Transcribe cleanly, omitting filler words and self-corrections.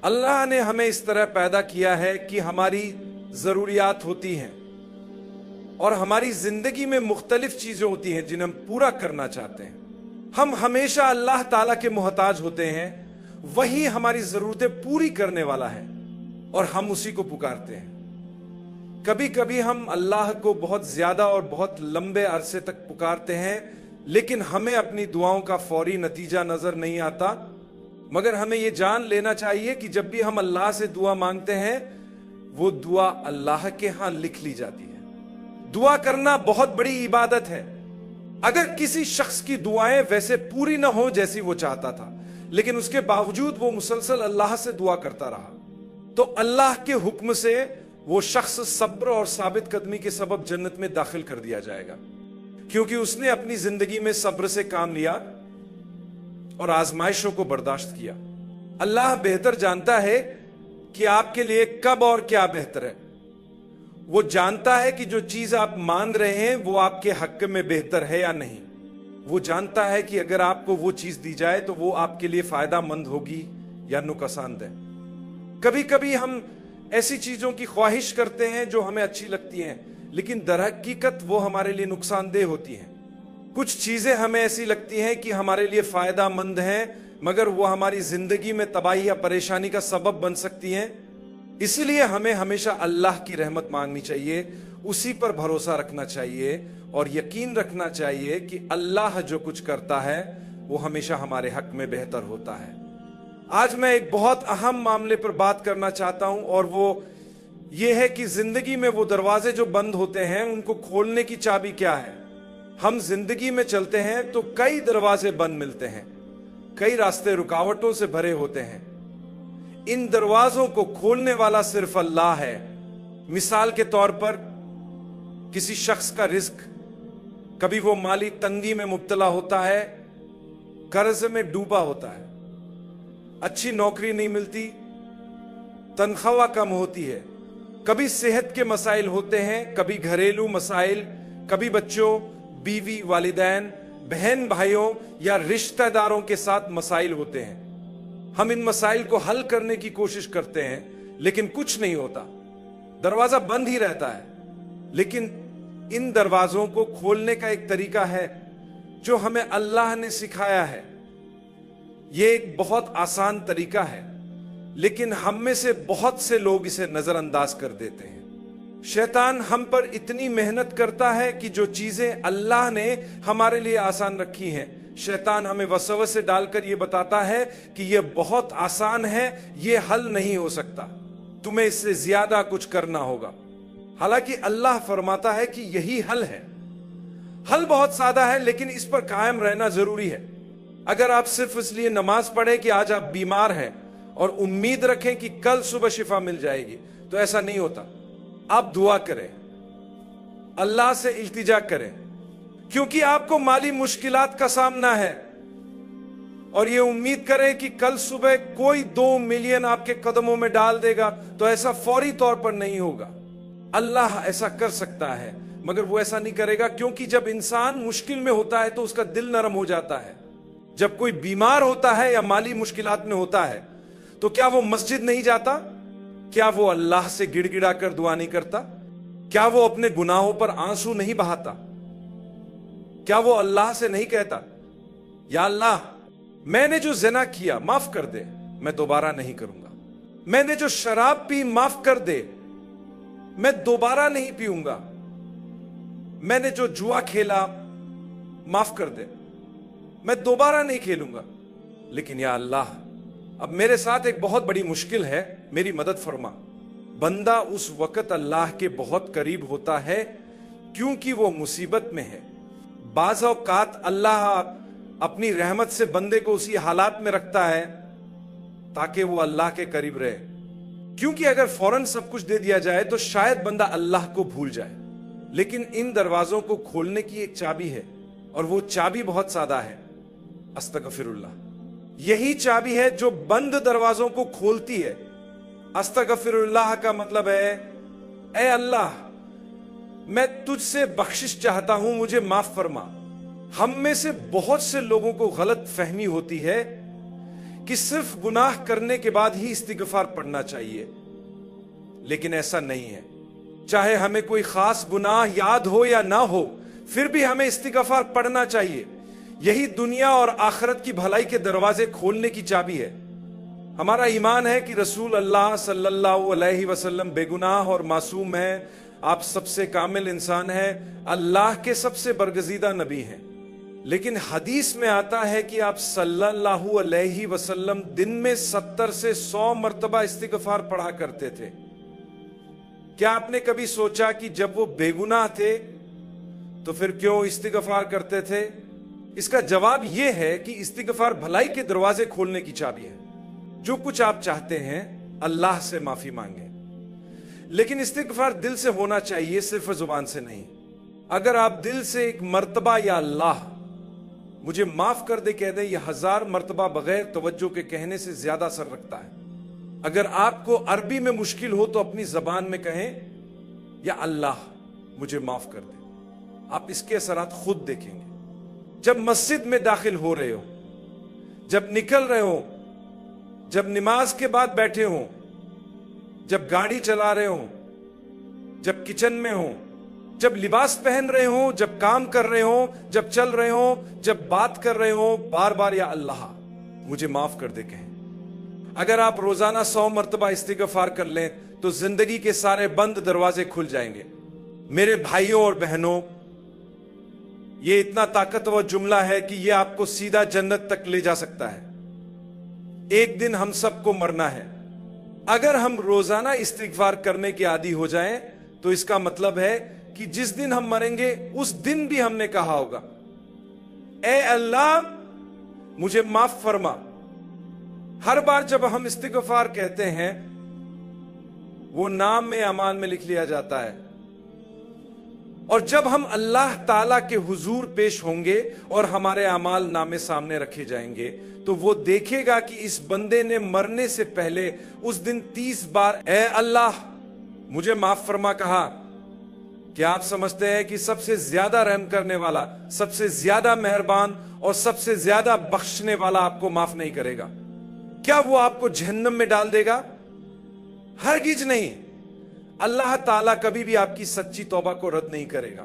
اللہ نے ہمیں اس طرح پیدا کیا ہے کہ ہماری ضروریات ہوتی ہیں اور ہماری زندگی میں مختلف چیزیں ہوتی ہیں جنہیں ہم پورا کرنا چاہتے ہیں. ہم ہمیشہ اللہ تعالیٰ کے محتاج ہوتے ہیں، وہی ہماری ضرورتیں پوری کرنے والا ہے اور ہم اسی کو پکارتے ہیں. کبھی کبھی ہم اللہ کو بہت زیادہ اور بہت لمبے عرصے تک پکارتے ہیں، لیکن ہمیں اپنی دعاؤں کا فوری نتیجہ نظر نہیں آتا. مگر ہمیں یہ جان لینا چاہیے کہ جب بھی ہم اللہ سے دعا مانگتے ہیں وہ دعا اللہ کے ہاں لکھ لی جاتی ہے. دعا کرنا بہت بڑی عبادت ہے. اگر کسی شخص کی دعائیں ویسے پوری نہ ہو جیسی وہ چاہتا تھا، لیکن اس کے باوجود وہ مسلسل اللہ سے دعا کرتا رہا، تو اللہ کے حکم سے وہ شخص صبر اور ثابت قدمی کے سبب جنت میں داخل کر دیا جائے گا، کیونکہ اس نے اپنی زندگی میں صبر سے کام لیا اور آزمائشوں کو برداشت کیا. اللہ بہتر جانتا ہے کہ آپ کے لیے کب اور کیا بہتر ہے. وہ جانتا ہے کہ جو چیز آپ مان رہے ہیں وہ آپ کے حق میں بہتر ہے یا نہیں. وہ جانتا ہے کہ اگر آپ کو وہ چیز دی جائے تو وہ آپ کے لیے فائدہ مند ہوگی یا نقصان دہ. کبھی کبھی ہم ایسی چیزوں کی خواہش کرتے ہیں جو ہمیں اچھی لگتی ہیں، لیکن در حقیقت وہ ہمارے لیے نقصان دہ ہوتی ہیں. کچھ چیزیں ہمیں ایسی لگتی ہیں کہ ہمارے لیے فائدہ مند ہیں، مگر وہ ہماری زندگی میں تباہی یا پریشانی کا سبب بن سکتی ہیں. اسی لیے ہمیں ہمیشہ اللہ کی رحمت مانگنی چاہیے، اسی پر بھروسہ رکھنا چاہیے اور یقین رکھنا چاہیے کہ اللہ جو کچھ کرتا ہے وہ ہمیشہ ہمارے حق میں بہتر ہوتا ہے. آج میں ایک بہت اہم معاملے پر بات کرنا چاہتا ہوں، اور وہ یہ ہے کہ زندگی میں وہ دروازے جو بند ہوتے ہیں ان کو کھولنے کی چابی کیا ہے. ہم زندگی میں چلتے ہیں تو کئی دروازے بند ملتے ہیں، کئی راستے رکاوٹوں سے بھرے ہوتے ہیں. ان دروازوں کو کھولنے والا صرف اللہ ہے. مثال کے طور پر کسی شخص کا رزق، کبھی وہ مالی تنگی میں مبتلا ہوتا ہے، قرض میں ڈوبا ہوتا ہے، اچھی نوکری نہیں ملتی، تنخواہ کم ہوتی ہے، کبھی صحت کے مسائل ہوتے ہیں، کبھی گھریلو مسائل، کبھی بچوں، بیوی، والدین، بہن بھائیوں یا رشتہ داروں کے ساتھ مسائل ہوتے ہیں. ہم ان مسائل کو حل کرنے کی کوشش کرتے ہیں لیکن کچھ نہیں ہوتا، دروازہ بند ہی رہتا ہے. لیکن ان دروازوں کو کھولنے کا ایک طریقہ ہے جو ہمیں اللہ نے سکھایا ہے. یہ ایک بہت آسان طریقہ ہے، لیکن ہم میں سے بہت سے لوگ اسے نظر انداز کر دیتے ہیں. شیطان ہم پر اتنی محنت کرتا ہے کہ جو چیزیں اللہ نے ہمارے لیے آسان رکھی ہیں، شیطان ہمیں وسوسے ڈال کر یہ بتاتا ہے کہ یہ بہت آسان ہے، یہ حل نہیں ہو سکتا، تمہیں اس سے زیادہ کچھ کرنا ہوگا. حالانکہ اللہ فرماتا ہے کہ یہی حل ہے. حل بہت سادہ ہے، لیکن اس پر قائم رہنا ضروری ہے. اگر آپ صرف اس لیے نماز پڑھیں کہ آج آپ بیمار ہیں اور امید رکھیں کہ کل صبح شفا مل جائے گی، تو ایسا نہیں ہوتا. آپ دعا کریں، اللہ سے التجا کریں، کیونکہ آپ کو مالی مشکلات کا سامنا ہے، اور یہ امید کریں کہ کل صبح کوئی 2 ملین آپ کے قدموں میں ڈال دے گا، تو ایسا فوری طور پر نہیں ہوگا. اللہ ایسا کر سکتا ہے مگر وہ ایسا نہیں کرے گا، کیونکہ جب انسان مشکل میں ہوتا ہے تو اس کا دل نرم ہو جاتا ہے. جب کوئی بیمار ہوتا ہے یا مالی مشکلات میں ہوتا ہے تو کیا وہ مسجد نہیں جاتا؟ کیا وہ اللہ سے گڑ گڑا کر دعا نہیں کرتا؟ کیا وہ اپنے گناہوں پر آنسو نہیں بہاتا؟ کیا وہ اللہ سے نہیں کہتا یا اللہ میں نے جو زنا کیا معاف کر دے، میں دوبارہ نہیں کروں گا. میں نے جو شراب پی معاف کر دے، میں دوبارہ نہیں پیوں گا. میں نے جو جوا کھیلا معاف کر دے، میں دوبارہ نہیں کھیلوں گا. لیکن یا اللہ اب میرے ساتھ ایک بہت بڑی مشکل ہے، میری مدد فرما. بندہ اس وقت اللہ کے بہت قریب ہوتا ہے کیونکہ وہ مصیبت میں ہے. بعض اوقات اللہ اپنی رحمت سے بندے کو اسی حالات میں رکھتا ہے تاکہ وہ اللہ کے قریب رہے، کیونکہ اگر فوراً سب کچھ دے دیا جائے تو شاید بندہ اللہ کو بھول جائے. لیکن ان دروازوں کو کھولنے کی ایک چابی ہے، اور وہ چابی بہت سادہ ہے، استغفر اللہ. یہی چابی ہے جو بند دروازوں کو کھولتی ہے. استغفر اللہ کا مطلب ہے اے اللہ میں تجھ سے بخشش چاہتا ہوں، مجھے معاف فرما. ہم میں سے بہت سے لوگوں کو غلط فہمی ہوتی ہے کہ صرف گناہ کرنے کے بعد ہی استغفار پڑھنا چاہیے، لیکن ایسا نہیں ہے۔ چاہے ہمیں کوئی خاص گناہ یاد ہو یا نہ ہو، پھر بھی ہمیں استغفار پڑھنا چاہیے۔ یہی دنیا اور آخرت کی بھلائی کے دروازے کھولنے کی چابی ہے۔ ہمارا ایمان ہے کہ رسول اللہ صلی اللہ علیہ وسلم بے گناہ اور معصوم ہیں، آپ سب سے کامل انسان ہیں، اللہ کے سب سے برگزیدہ نبی ہیں۔ لیکن حدیث میں آتا ہے کہ آپ صلی اللہ علیہ وسلم دن میں 70 سے 100 مرتبہ استغفار پڑھا کرتے تھے۔ کیا آپ نے کبھی سوچا کہ جب وہ بے گناہ تھے تو پھر کیوں استغفار کرتے تھے؟ اس کا جواب یہ ہے کہ استغفار بھلائی کے دروازے کھولنے کی چابی ہے۔ جو کچھ آپ چاہتے ہیں اللہ سے معافی مانگیں، لیکن استغفار دل سے ہونا چاہیے، صرف زبان سے نہیں۔ اگر آپ دل سے ایک مرتبہ یا اللہ مجھے معاف کر دے کہہ دیں، یہ 1000 مرتبہ بغیر توجہ کے کہنے سے زیادہ اثر رکھتا ہے۔ اگر آپ کو عربی میں مشکل ہو تو اپنی زبان میں کہیں یا اللہ مجھے معاف کر دے، آپ اس کے اثرات خود دیکھیں گے۔ جب مسجد میں داخل ہو رہے ہو، جب نکل رہے ہو، جب نماز کے بعد بیٹھے ہوں، جب گاڑی چلا رہے ہوں، جب کچن میں ہوں، جب لباس پہن رہے ہوں، جب کام کر رہے ہوں، جب چل رہے ہوں، جب بات کر رہے ہوں، بار بار یا اللہ مجھے معاف کر دے کہیں۔ اگر آپ روزانہ 100 مرتبہ استغفار کر لیں تو زندگی کے سارے بند دروازے کھل جائیں گے۔ میرے بھائیوں اور بہنوں، یہ اتنا طاقتور جملہ ہے کہ یہ آپ کو سیدھا جنت تک لے جا سکتا ہے۔ ایک دن ہم سب کو مرنا ہے۔ اگر ہم روزانہ استغفار کرنے کے عادی ہو جائیں تو اس کا مطلب ہے کہ جس دن ہم مریں گے اس دن بھی ہم نے کہا ہوگا، اے اللہ مجھے معاف فرما۔ ہر بار جب ہم استغفار کہتے ہیں وہ نام میں اعمال میں لکھ لیا جاتا ہے، اور جب ہم اللہ تعالیٰ کے حضور پیش ہوں گے اور ہمارے اعمال نامے سامنے رکھے جائیں گے تو وہ دیکھے گا کہ اس بندے نے مرنے سے پہلے اس دن 30 بار اے اللہ مجھے معاف فرما کہا۔ کیا آپ سمجھتے ہیں کہ سب سے زیادہ رحم کرنے والا، سب سے زیادہ مہربان اور سب سے زیادہ بخشنے والا آپ کو معاف نہیں کرے گا؟ کیا وہ آپ کو جہنم میں ڈال دے گا؟ ہرگز نہیں۔ اللہ تعالیٰ کبھی بھی آپ کی سچی توبہ کو رد نہیں کرے گا۔